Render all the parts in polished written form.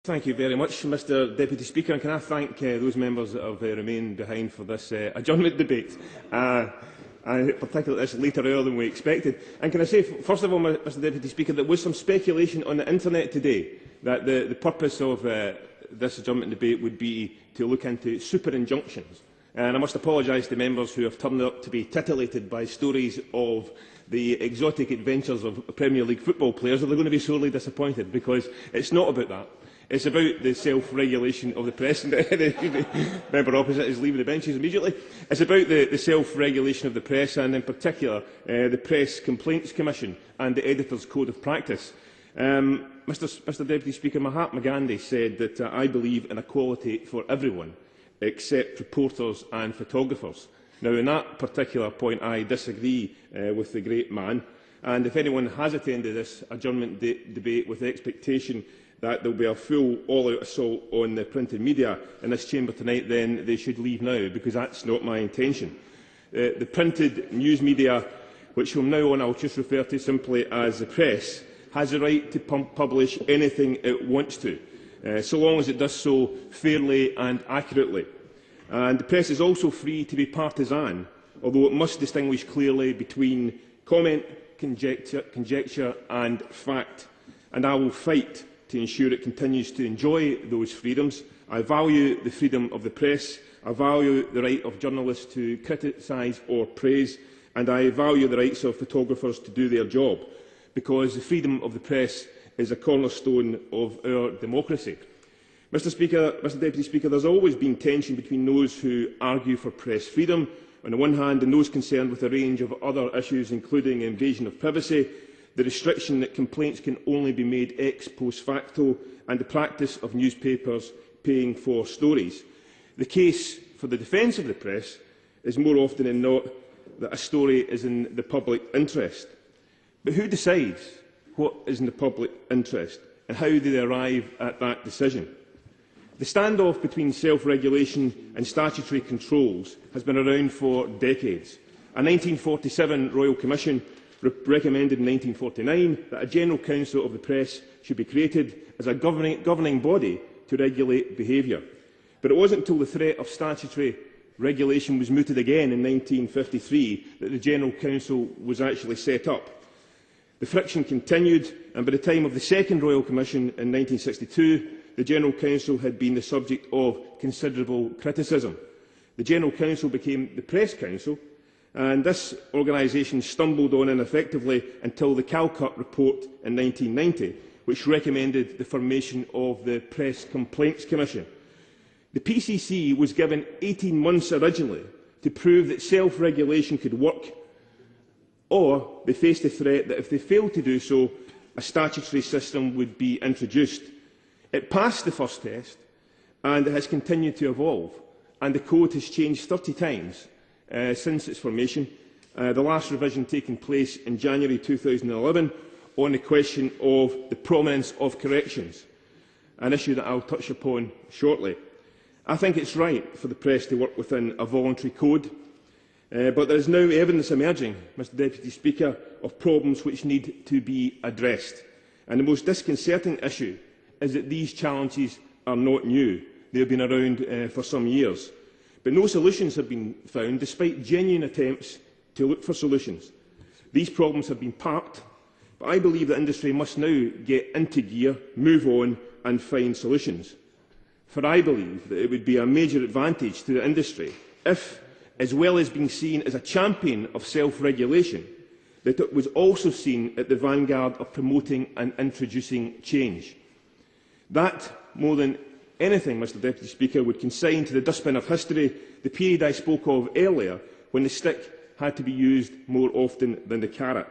Thank you very much, Mr Deputy Speaker, and can I thank those members that have remained behind for this adjournment debate, particularly this later hour than we expected. And can I say, first of all, Mr Deputy Speaker, there was some speculation on the internet today that the purpose of this adjournment debate would be to look into super injunctions. And I must apologise to members who have turned up to be titillated by stories of the exotic adventures of Premier League football players, or they're going to be sorely disappointed, because it's not about that. It's about the self-regulation of the press. The member opposite is leaving the benches immediately. It's about the self-regulation of the press, and in particular the Press Complaints Commission and the Editor's Code of Practice. Mr Deputy Speaker, Mahatma Gandhi said that I believe in equality for everyone except reporters and photographers. Now, on that particular point, I disagree with the great man, and if anyone has attended this adjournment debate with the expectation that there will be a full all-out assault on the printed media in this chamber tonight, then they should leave now, because that's not my intention. The printed news media, which from now on I'll just refer to simply as the press, has the right to publish anything it wants to, so long as it does so fairly and accurately. And the press is also free to be partisan, although it must distinguish clearly between comment, conjecture and fact. And I will fight to ensure it continues to enjoy those freedoms. I value the freedom of the press, I value the right of journalists to criticise or praise, and I value the rights of photographers to do their job, because the freedom of the press is a cornerstone of our democracy. Mr Deputy Speaker, there has always been tension between those who argue for press freedom, on the one hand, and those concerned with a range of other issues, including invasion of privacy, the restriction that complaints can only be made ex post facto, and the practice of newspapers paying for stories. The case for the defence of the press is more often than not that a story is in the public interest. But who decides what is in the public interest, and how do they arrive at that decision? The standoff between self-regulation and statutory controls has been around for decades. A 1947 Royal Commission recommended in 1949 that a General Council of the Press should be created as a governing body to regulate behaviour. But it wasn't until the threat of statutory regulation was mooted again in 1953 that the General Council was actually set up. The friction continued, and by the time of the Second Royal Commission in 1962, the General Council had been the subject of considerable criticism. The General Council became the Press Council, and this organisation stumbled on ineffectively until the Calcutt report in 1990, which recommended the formation of the Press Complaints Commission. The PCC was given 18 months originally to prove that self-regulation could work, or they faced the threat that if they failed to do so, a statutory system would be introduced. It passed the first test, and it has continued to evolve, and the code has changed 30 times since its formation, the last revision taking place in January 2011 on the question of the prominence of corrections, an issue that I will touch upon shortly. I think it is right for the press to work within a voluntary code, but there is now evidence emerging, Mr Deputy Speaker, of problems which need to be addressed. And the most disconcerting issue is that these challenges are not new. They have been around for some years. But no solutions have been found, despite genuine attempts to look for solutions. These problems have been parked, but I believe that industry must now get into gear, move on and find solutions. For I believe that it would be a major advantage to the industry if, as well as being seen as a champion of self-regulation, that it was also seen at the vanguard of promoting and introducing change. That, more than anything, Mr Deputy Speaker, would consign to the dustbin of history the period I spoke of earlier, when the stick had to be used more often than the carrot.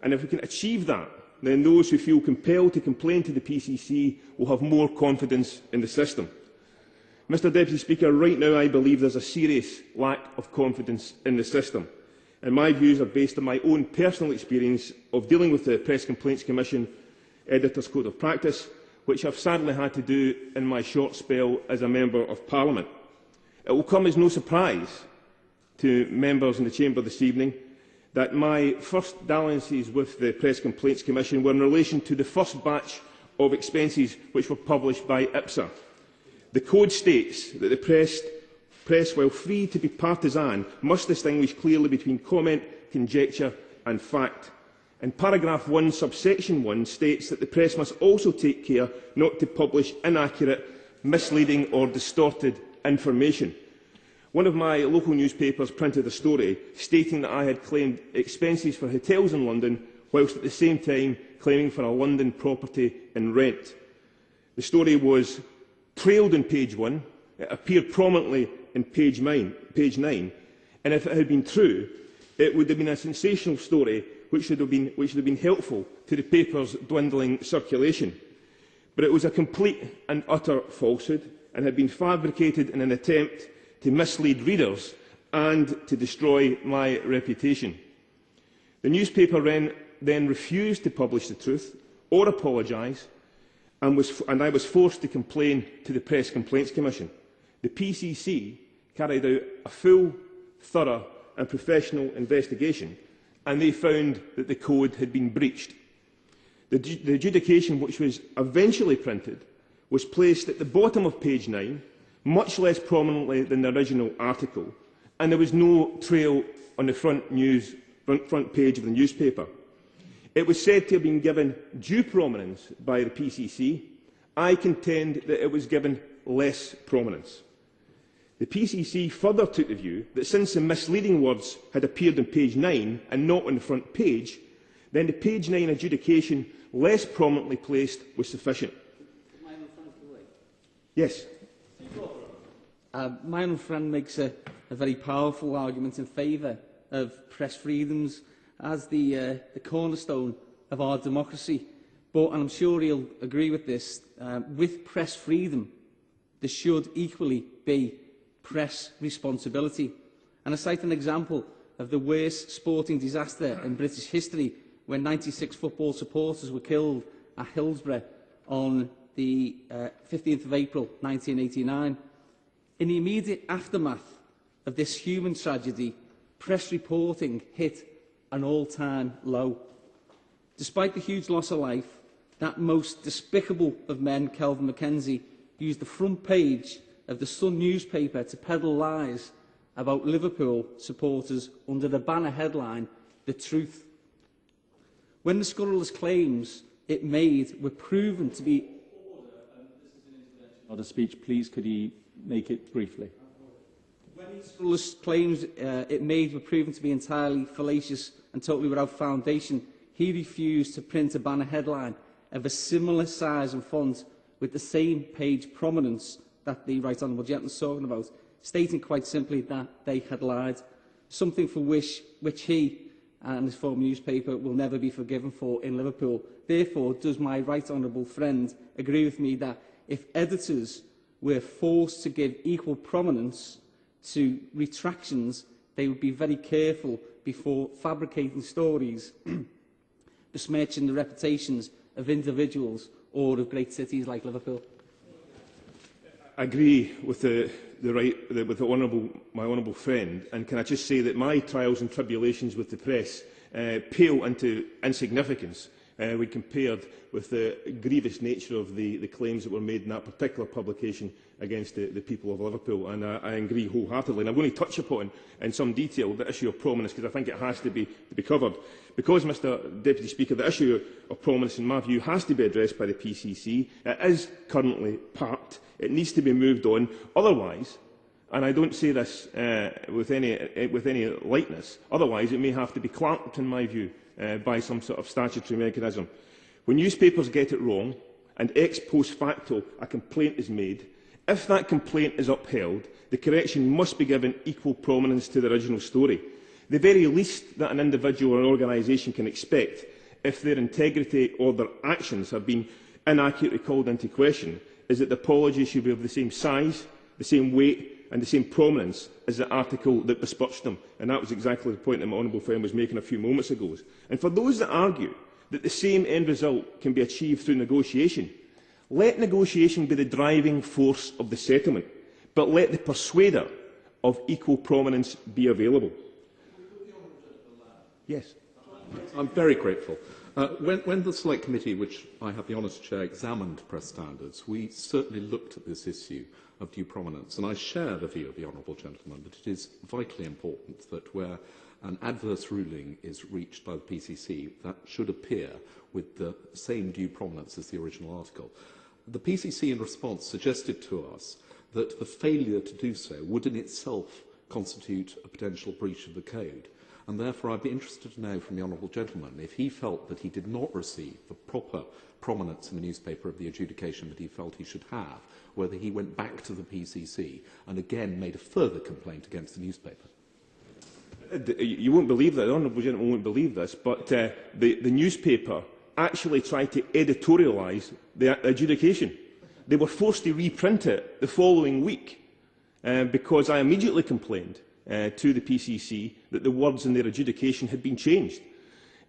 And if we can achieve that, then those who feel compelled to complain to the PCC will have more confidence in the system. Mr Deputy Speaker, right now I believe there is a serious lack of confidence in the system. And my views are based on my own personal experience of dealing with the Press Complaints Commission, Editor's Code of Practice, which I have sadly had to do in my short spell as a Member of Parliament. It will come as no surprise to members in the Chamber this evening that my first dalliances with the Press Complaints Commission were in relation to the first batch of expenses which were published by IPSA. The code states that the press, while free to be partisan, must distinguish clearly between comment, conjecture and fact. And paragraph 1, subsection 1 states that the press must also take care not to publish inaccurate, misleading or distorted information. One of my local newspapers printed a story stating that I had claimed expenses for hotels in London, whilst at the same time claiming for a London property in rent. The story was trailed on page 1, it appeared prominently in page 9, and if it had been true, it would have been a sensational story which should have been helpful to the paper's dwindling circulation. But it was a complete and utter falsehood and had been fabricated in an attempt to mislead readers and to destroy my reputation. The newspaper then refused to publish the truth or apologise, and I was forced to complain to the Press Complaints Commission. The PCC carried out a full, thorough and professional investigation, and they found that the code had been breached. The adjudication, which was eventually printed, was placed at the bottom of page 9, much less prominently than the original article, and there was no trail on the front page of the newspaper. It was said to have been given due prominence by the PCC. I contend that it was given less prominence. The PCC further took the view that since the misleading words had appeared on page 9 and not on the front page, then the page 9 adjudication, less prominently placed, was sufficient. Yes. My own friend makes a very powerful argument in favour of press freedoms as the cornerstone of our democracy. But, and I'm sure he'll agree with this, with press freedom, there should equally be press responsibility. And I cite an example of the worst sporting disaster in British history when 96 football supporters were killed at Hillsborough on the 15th of April 1989. In the immediate aftermath of this human tragedy, press reporting hit an all-time low. Despite the huge loss of life, that most despicable of men, Kelvin Mackenzie, used the front page of the Sun newspaper to peddle lies about Liverpool supporters under the banner headline, "The Truth." When the scurrilous claims it made were proven to be... Not a speech, please. Could he make it briefly? When the scurrilous claims it made were proven to be entirely fallacious and totally without foundation, he refused to print a banner headline of a similar size and font with the same page prominence that the Right Honourable Gentleman is talking about, stating quite simply that they had lied, something for which he and his former newspaper will never be forgiven for in Liverpool. Therefore, does my Right Honourable friend agree with me that if editors were forced to give equal prominence to retractions, they would be very careful before fabricating stories besmirching the reputations of individuals or of great cities like Liverpool? I agree with my honourable friend, and can I just say that my trials and tribulations with the press pale into insignificance when compared with the grievous nature of the claims that were made in that particular publication against the people of Liverpool, and I agree wholeheartedly. And I'm going to touch upon in some detail the issue of prominence, because I think it has to be covered. Because, Mr Deputy Speaker, the issue of prominence, in my view, has to be addressed by the PCC. It is currently parked. It needs to be moved on. Otherwise, and I don't say this with any lightness, otherwise it may have to be clamped, in my view, by some sort of statutory mechanism. When newspapers get it wrong and ex post facto a complaint is made, if that complaint is upheld, the correction must be given equal prominence to the original story. The very least that an individual or an organisation can expect, if their integrity or their actions have been inaccurately called into question, is that the apology should be of the same size, the same weight and the same prominence as the article that besmirched them. And that was exactly the point that my honourable friend was making a few moments ago. And for those that argue that the same end result can be achieved through negotiation, let negotiation be the driving force of the settlement, but let the persuader of equal prominence be available. Yes. I'm very grateful. When the Select Committee, which I have the honour to chair, examined press standards, we certainly looked at this issue of due prominence, and I share the view of the honourable gentleman that it is vitally important that where an adverse ruling is reached by the PCC, that should appear with the same due prominence as the original article. The PCC, in response, suggested to us that the failure to do so would in itself constitute a potential breach of the code. And therefore, I'd be interested to know from the honourable gentleman if he felt that he did not receive the proper prominence in the newspaper of the adjudication that he felt he should have, whether he went back to the PCC and again made a further complaint against the newspaper. You won't believe that, the honourable gentleman won't believe this, but the newspaper actually tried to editorialise the adjudication. They were forced to reprint it the following week because I immediately complained to the PCC that the words in their adjudication had been changed.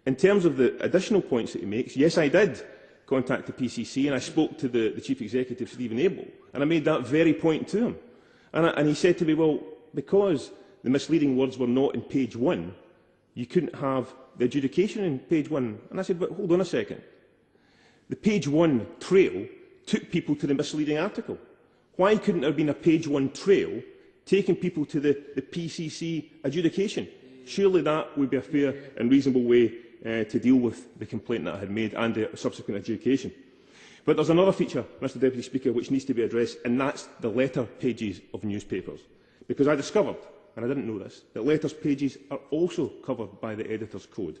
In terms of the additional points that he makes, yes, I did contact the PCC and I spoke to the Chief Executive, Stephen Abel, and I made that very point to him. And he said to me, well, because the misleading words were not in page 1, you couldn't have the adjudication in page 1. And I said, but hold on a second. The page 1 trail took people to the misleading article. Why couldn't there have been a page 1 trail taking people to the PCC adjudication? Surely that would be a fair and reasonable way to deal with the complaint that I had made and the subsequent adjudication. But there's another feature, Mr Deputy Speaker, which needs to be addressed, and that's the letter pages of newspapers. Because I discovered, and I didn't know this, that letters pages are also covered by the Editor's Code.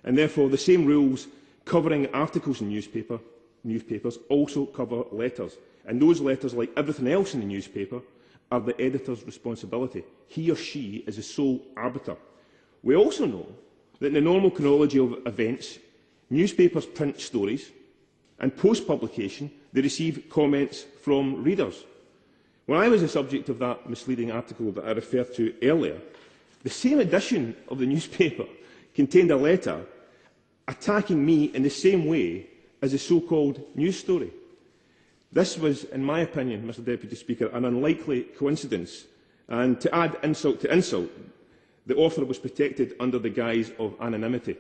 And therefore, the same rules covering articles in newspapers also cover letters. And those letters, like everything else in the newspaper, are the editor's responsibility. He or she is the sole arbiter. We also know that in the normal chronology of events, newspapers print stories, and post-publication, they receive comments from readers. When I was the subject of that misleading article that I referred to earlier, the same edition of the newspaper contained a letter attacking me in the same way as the so-called news story. This was, in my opinion, Mr Deputy Speaker, an unlikely coincidence, and to add insult to insult, the author was protected under the guise of anonymity.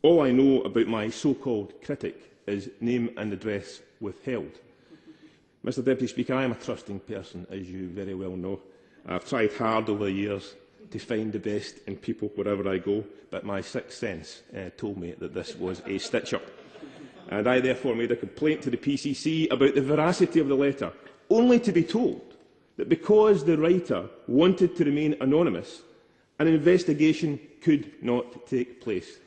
All I know about my so-called critic is name and address withheld. Mr Deputy Speaker, I am a trusting person, as you very well know. I've tried hard over the years to find the best in people wherever I go, but my sixth sense told me that this was a stitch-up. And I therefore made a complaint to the PCC about the veracity of the letter, only to be told that because the writer wanted to remain anonymous, an investigation could not take place.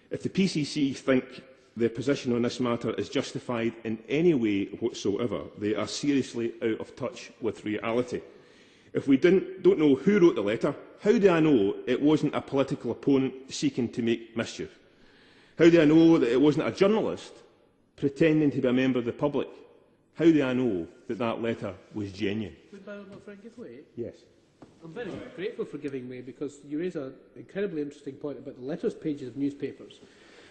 If the PCC think their position on this matter is justified in any way whatsoever, they are seriously out of touch with reality. If we don't know who wrote the letter, how do I know it wasn't a political opponent seeking to make mischief? How do I know that it wasn't a journalist pretending to be a member of the public? How do I know that that letter was genuine? Would my friend give way? Yes. I'm very grateful for giving way, because you raise an incredibly interesting point about the letters pages of newspapers.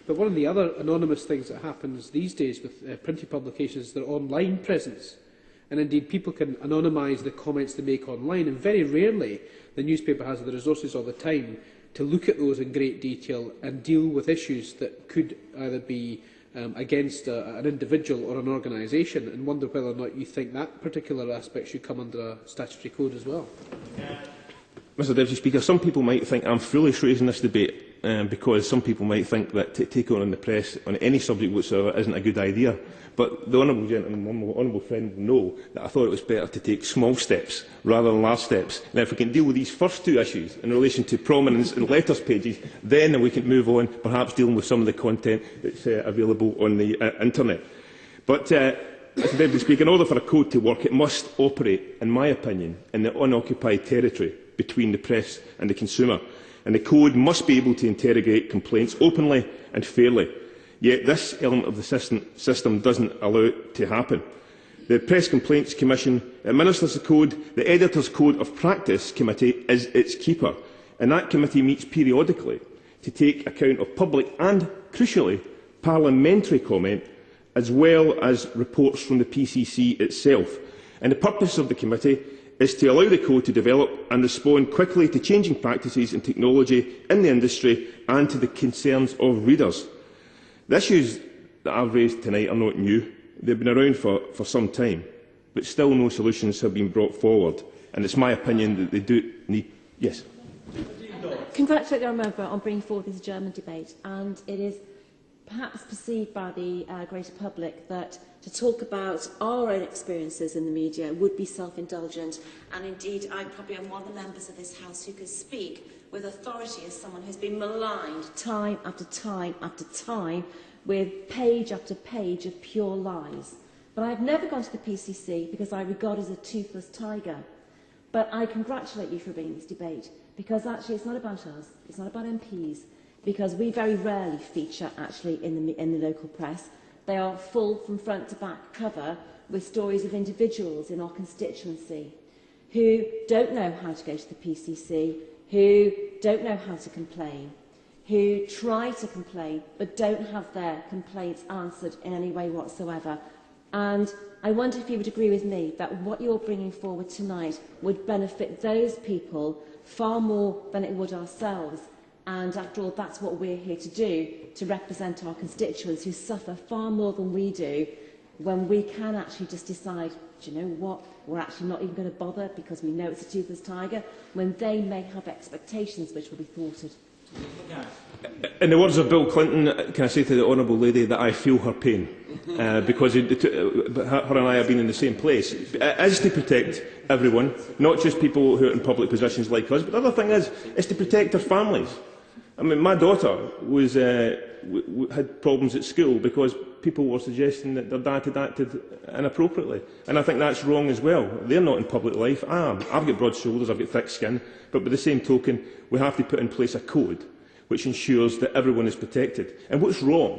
But one of the other anonymous things that happens these days with printed publications is their online presence. And indeed, people can anonymise the comments they make online, and very rarely the newspaper has the resources or the time to look at those in great detail and deal with issues that could either be against an individual or an organisation, and wonder whether or not you think that particular aspect should come under a statutory code as well. Mr Deputy Speaker, some people might think I'm foolish raising this debate because some people might think that to take on the press on any subject whatsoever isn't a good idea. But the honourable gentleman, my honourable friend, will know that I thought it was better to take small steps rather than large steps. Now, if we can deal with these first two issues in relation to prominence and letters pages, then we can move on, perhaps dealing with some of the content that's available on the internet. But, Mr Deputy Speaker, in order for a code to work, it must operate, in my opinion, in the unoccupied territory between the press and the consumer. And the code must be able to interrogate complaints openly and fairly. Yet this element of the system doesn't allow it to happen. The Press Complaints Commission administers the code. The Editor's Code of Practice Committee is its keeper, and that committee meets periodically to take account of public and, crucially, parliamentary comment, as well as reports from the PCC itself. And the purpose of the committee is to allow the code to develop and respond quickly to changing practices and technology in the industry and to the concerns of readers. The issues that I've raised tonight are not new. They've been around for some time, but still no solutions have been brought forward. And it's my opinion that they do need... Yes. Congratulate the Honourable Member on bringing forward this Adjournment debate, and it is perhaps perceived by the greater public that to talk about our own experiences in the media would be self-indulgent, and indeed I probably am one of the members of this House who could speak with authority as someone who's been maligned time after time after time with page after page of pure lies. But I've never gone to the PCC because I regard it as a toothless tiger. But I congratulate you for bringing this debate, because actually it's not about us, it's not about MPs, because we very rarely feature actually in the local press. They are full from front to back cover with stories of individuals in our constituency who don't know how to go to the PCC, who don't know how to complain, who try to complain but don't have their complaints answered in any way whatsoever. And I wonder if you would agree with me that what you're bringing forward tonight would benefit those people far more than it would ourselves. And after all, that's what we're here to do, to represent our constituents who suffer far more than we do, when we can actually just decide, do you know what, we're actually not even going to bother because we know it's a toothless tiger, when they may have expectations which will be thwarted. In the words of Bill Clinton, can I say to the Honourable Lady that I feel her pain, because her and I have been in the same place. It is to protect everyone, not just people who are in public positions like us, but the other thing is to protect their families. I mean, my daughter had problems at school because people were suggesting that their dad had acted inappropriately. And I think that's wrong as well. They're not in public life. I am. I've got broad shoulders, I've got thick skin. But by the same token, we have to put in place a code which ensures that everyone is protected. And what's wrong?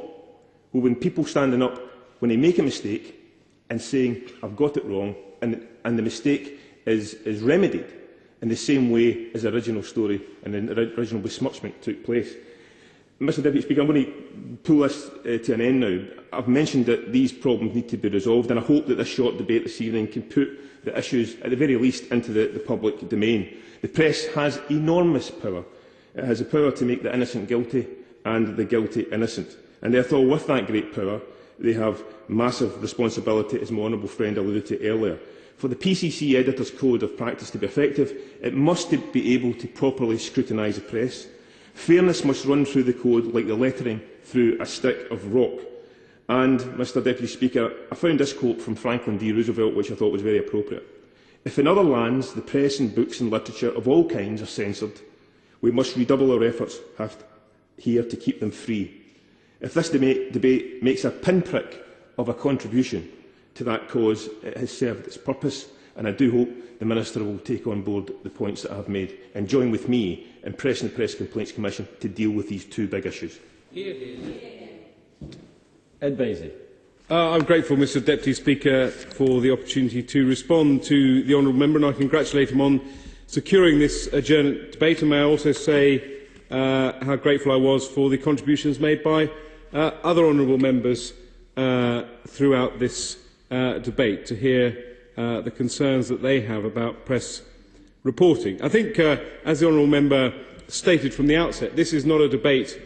Well, when people standing up, when they make a mistake and saying, I've got it wrong, and the mistake is remedied in the same way as the original story and the original besmirchment took place. Mr Deputy Speaker, I'm going to pull this to an end now. I've mentioned that these problems need to be resolved, and I hope that this short debate this evening can put the issues, at the very least, into the public domain. The press has enormous power. It has the power to make the innocent guilty and the guilty innocent. And therefore, with that great power, they have massive responsibility, as my honourable friend alluded to earlier. For the PCC Editor's Code of Practice to be effective, it must be able to properly scrutinise the press. Fairness must run through the code like the lettering through a stick of rock. And, Mr Deputy Speaker, I found this quote from Franklin D. Roosevelt, which I thought was very appropriate. If in other lands the press and books and literature of all kinds are censored, we must redouble our efforts here to keep them free. If this debate makes a pinprick of a contribution to that cause, it has served its purpose, and I do hope the Minister will take on board the points that I have made and join with me in pressing the Press Complaints Commission to deal with these two big issues. Ed Basie. I'm grateful, Mr Deputy Speaker, for the opportunity to respond to the Honourable Member, and I congratulate him on securing this adjournment debate. And may I also say how grateful I was for the contributions made by other Honourable Members throughout this debate, to hear the concerns that they have about press reporting. I think, as the Honourable Member stated from the outset, this is not a debate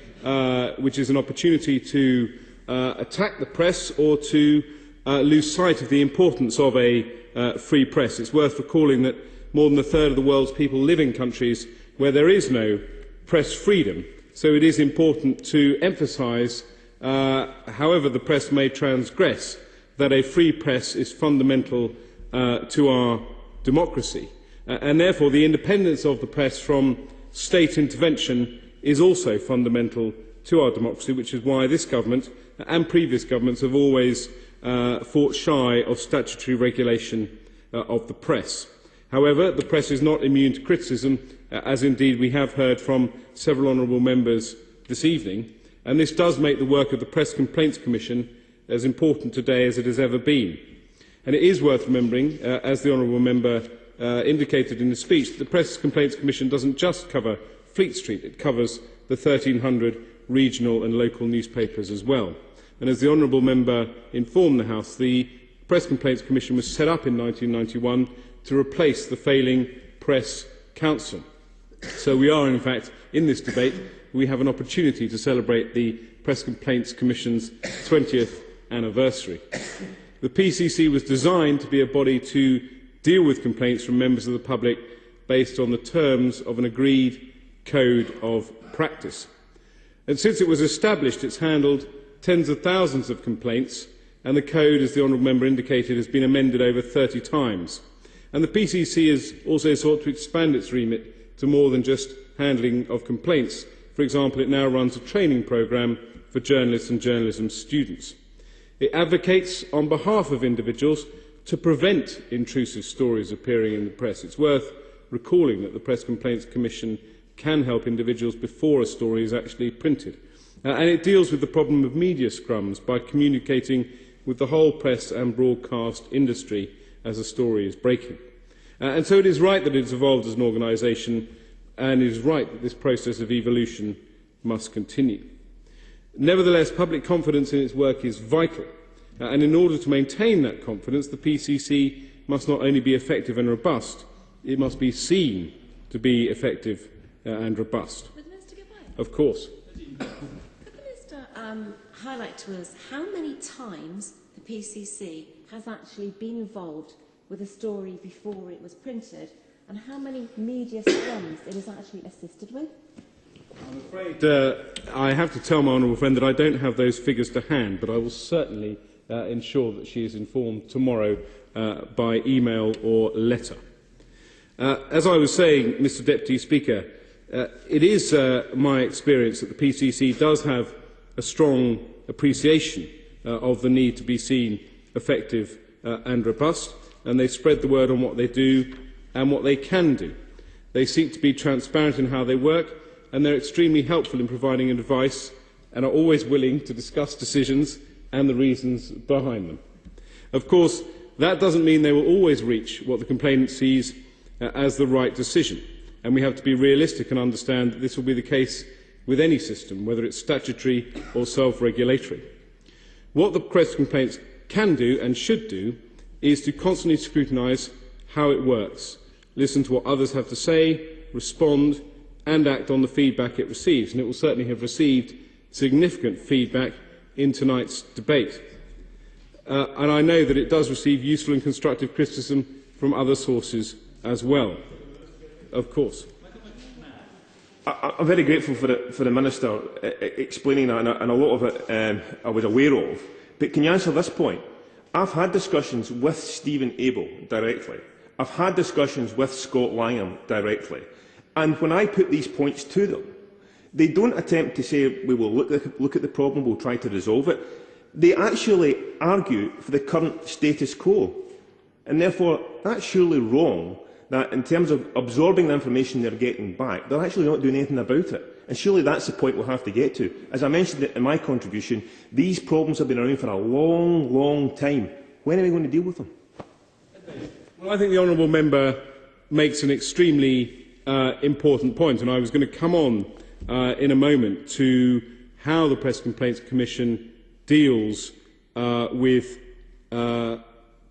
which is an opportunity to attack the press or to lose sight of the importance of a free press. It's worth recalling that more than a third of the world's people live in countries where there is no press freedom. So it is important to emphasise, however the press may transgress, that a free press is fundamental to our democracy. And therefore the independence of the press from state intervention is also fundamental to our democracy, which is why this government and previous governments have always fought shy of statutory regulation of the press. However, the press is not immune to criticism, as indeed we have heard from several honourable members this evening, and this does make the work of the Press Complaints Commission as important today as it has ever been. And it is worth remembering, as the honourable member indicated in his speech, that the Press Complaints Commission doesn't just cover Fleet Street, it covers the 1,300 regional and local newspapers as well. And as the honourable member informed the House, the Press Complaints Commission was set up in 1991 to replace the failing Press Council. So we are, in fact, in this debate, we have an opportunity to celebrate the Press Complaints Commission's 20th anniversary. The PCC was designed to be a body to deal with complaints from members of the public based on the terms of an agreed code of practice. And since it was established, it's handled tens of thousands of complaints, and the code, as the honourable member indicated, has been amended over 30 times. And the PCC has also sought to expand its remit to more than just handling of complaints. For example, it now runs a training programme for journalists and journalism students. It advocates on behalf of individuals to prevent intrusive stories appearing in the press. It's worth recalling that the Press Complaints Commission can help individuals before a story is actually printed. And it deals with the problem of media scrums by communicating with the whole press and broadcast industry as a story is breaking. And so it is right that it has evolved as an organisation, and it is right that this process of evolution must continue. Nevertheless, public confidence in its work is vital, and in order to maintain that confidence, the PCC must not only be effective and robust, it must be seen to be effective and robust. Would the Minister give way? Of course. Could the Minister highlight to us how many times the PCC has actually been involved with a story before it was printed, and how many media scrums it has actually assisted with? I'm afraid I have to tell my honourable friend that I don't have those figures to hand, but I will certainly ensure that she is informed tomorrow by email or letter. As I was saying, Mr Deputy Speaker, it is my experience that the PCC does have a strong appreciation of the need to be seen effective and robust, and they spread the word on what they do and what they can do. They seek to be transparent in how they work, and they're extremely helpful in providing advice and are always willing to discuss decisions and the reasons behind them. Of course, that doesn't mean they will always reach what the complainant sees as the right decision, and we have to be realistic and understand that this will be the case with any system, whether it's statutory or self-regulatory. What the Press Complaints can do and should do is to constantly scrutinise how it works, listen to what others have to say, respond and act on the feedback it receives, and it will certainly have received significant feedback in tonight's debate. And I know that it does receive useful and constructive criticism from other sources as well, of course. I'm very grateful for the Minister explaining that, and a lot of it I was aware of. But can you answer this point? I've had discussions with Stephen Abel directly. I've had discussions with Scott Langham directly. And when I put these points to them, they don't attempt to say, we will look at the problem, we'll try to resolve it. They actually argue for the current status quo. And therefore, that's surely wrong that in terms of absorbing the information they're getting back, they're actually not doing anything about it. And surely that's the point we'll have to get to. As I mentioned in my contribution, these problems have been around for a long, long time. When are we going to deal with them? Well, I think the honourable member makes an extremely important point, and I was going to come on in a moment to how the Press Complaints Commission deals with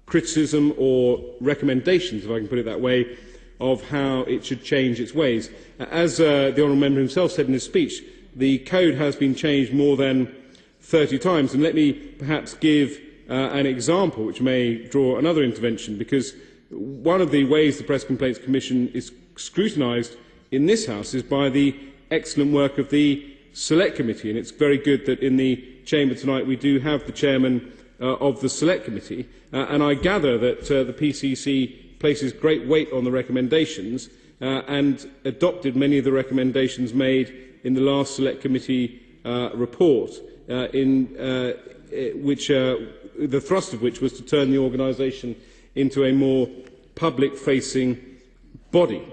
criticism or recommendations, if I can put it that way, of how it should change its ways. As the honourable member himself said in his speech, the code has been changed more than 30 times, and let me perhaps give an example which may draw another intervention, because one of the ways the Press Complaints Commission is scrutinised in this House is by the excellent work of the Select Committee, and it's very good that in the chamber tonight we do have the chairman of the Select Committee, and I gather that the PCC places great weight on the recommendations and adopted many of the recommendations made in the last Select Committee report, the thrust of which was to turn the organisation into a more public-facing body.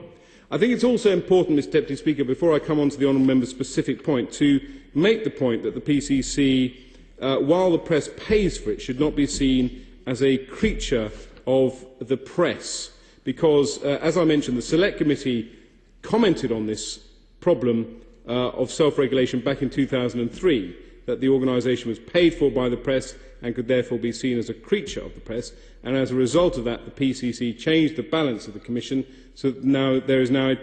I think it's also important, Mr Deputy Speaker, before I come on to the honourable member's specific point, to make the point that the PCC, while the press pays for it, should not be seen as a creature of the press, because, as I mentioned, the Select Committee commented on this problem of self-regulation back in 2003, that the organisation was paid for by the press and could therefore be seen as a creature of the press, and as a result of that the PCC changed the balance of the Commission so that there is now a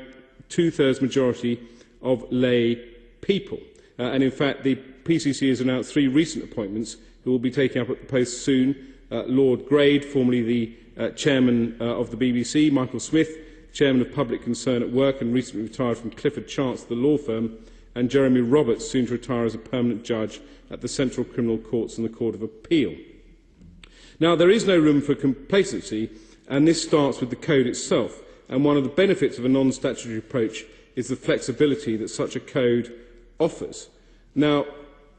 two-thirds majority of lay people. And in fact the PCC has announced 3 recent appointments who will be taking up at the post soon. Lord Grade, formerly the Chairman of the BBC, Michael Smith, Chairman of Public Concern at Work and recently retired from Clifford Chance, the law firm, and Jeremy Roberts, soon to retire as a permanent judge at the Central Criminal Courts and the Court of Appeal. Now, there is no room for complacency, and this starts with the code itself. And one of the benefits of a non-statutory approach is the flexibility that such a code offers. Now,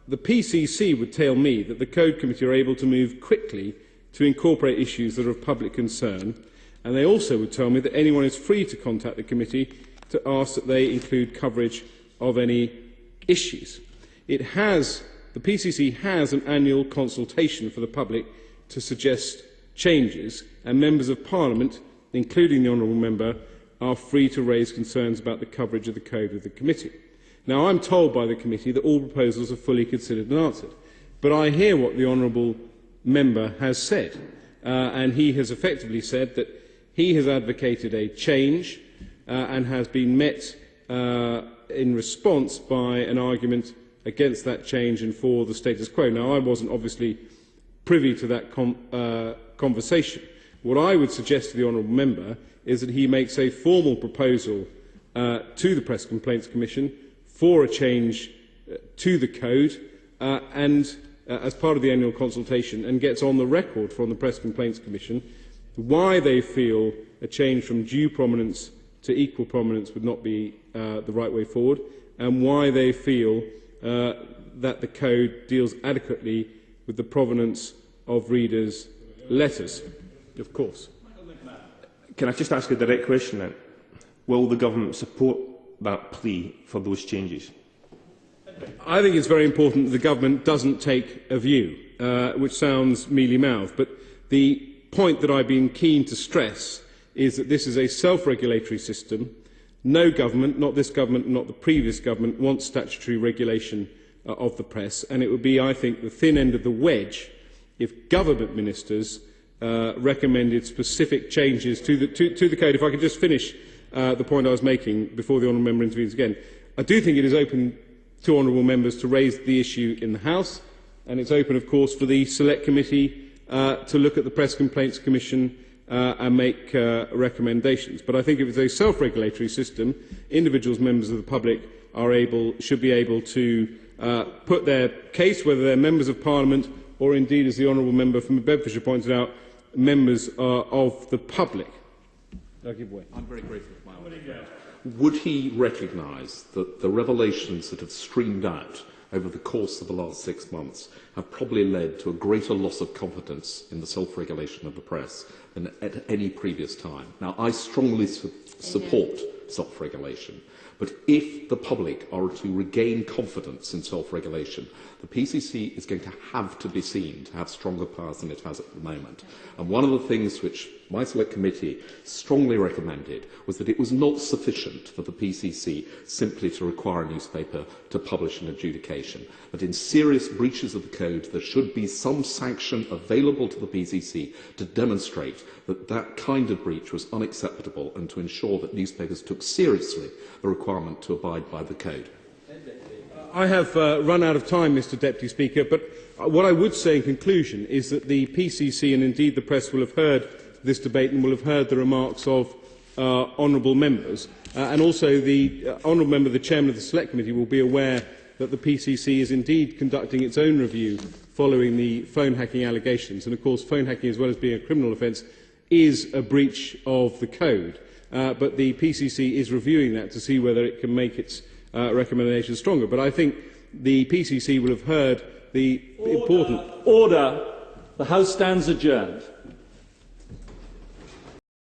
the PCC would tell me that the Code Committee are able to move quickly to incorporate issues that are of public concern, and they also would tell me that anyone is free to contact the committee to ask that they include coverage of any issues. The PCC has an annual consultation for the public to suggest changes, and members of Parliament, including the Honourable Member, are free to raise concerns about the coverage of the code with the committee. Now, I'm told by the committee that all proposals are fully considered and answered, but I hear what the Honourable Member has said, and he has effectively said that he has advocated a change and has been met in response by an argument against that change and for the status quo. Now, I wasn't obviously privy to that conversation. What I would suggest to the Honourable Member is that he makes a formal proposal to the Press Complaints Commission for a change to the code and as part of the annual consultation, and gets on the record from the Press Complaints Commission why they feel a change from due prominence to equal prominence would not be the right way forward, and why they feel that the code deals adequately with the provenance of readers' letters. Of course. Can I just ask a direct question then? Will the government support that plea for those changes? I think it's very important that the government doesn't take a view, which sounds mealy-mouthed, but the point that I've been keen to stress is that this is a self-regulatory system. No government, not this government, not the previous government, wants statutory regulation of the press, and it would be, I think, the thin end of the wedge if government ministers recommended specific changes to the code. If I could just finish the point I was making before the honourable member intervenes again. I do think it is open to honourable members to raise the issue in the House, and it's open, of course, for the Select Committee to look at the Press Complaints Commission and make recommendations. But I think if it's a self-regulatory system, individuals, members of the public, should be able to put their case, whether they're members of Parliament or indeed, as the honourable member from Bedfordshire pointed out, members of the public. I'm very grateful for my honour. Would he recognise that the revelations that have streamed out over the course of the last 6 months have probably led to a greater loss of confidence in the self-regulation of the press than at any previous time? Now, I strongly support self-regulation, but if the public are to regain confidence in self-regulation, the PCC is going to have to be seen to have stronger powers than it has at the moment. And one of the things which my Select Committee strongly recommended was that it was not sufficient for the PCC simply to require a newspaper to publish an adjudication, but in serious breaches of the code there should be some sanction available to the PCC to demonstrate that that kind of breach was unacceptable and to ensure that newspapers took seriously the requirement to abide by the code. I have run out of time, Mr Deputy Speaker, but what I would say in conclusion is that the PCC and indeed the press will have heard this debate and will have heard the remarks of honourable members, and also the honourable member, the Chairman of the Select Committee, will be aware that the PCC is indeed conducting its own review following the phone hacking allegations. And of course, phone hacking, as well as being a criminal offence, is a breach of the code. But the PCC is reviewing that to see whether it can make its recommendations stronger. But I think the PCC will have heard the important... Order! The House stands adjourned.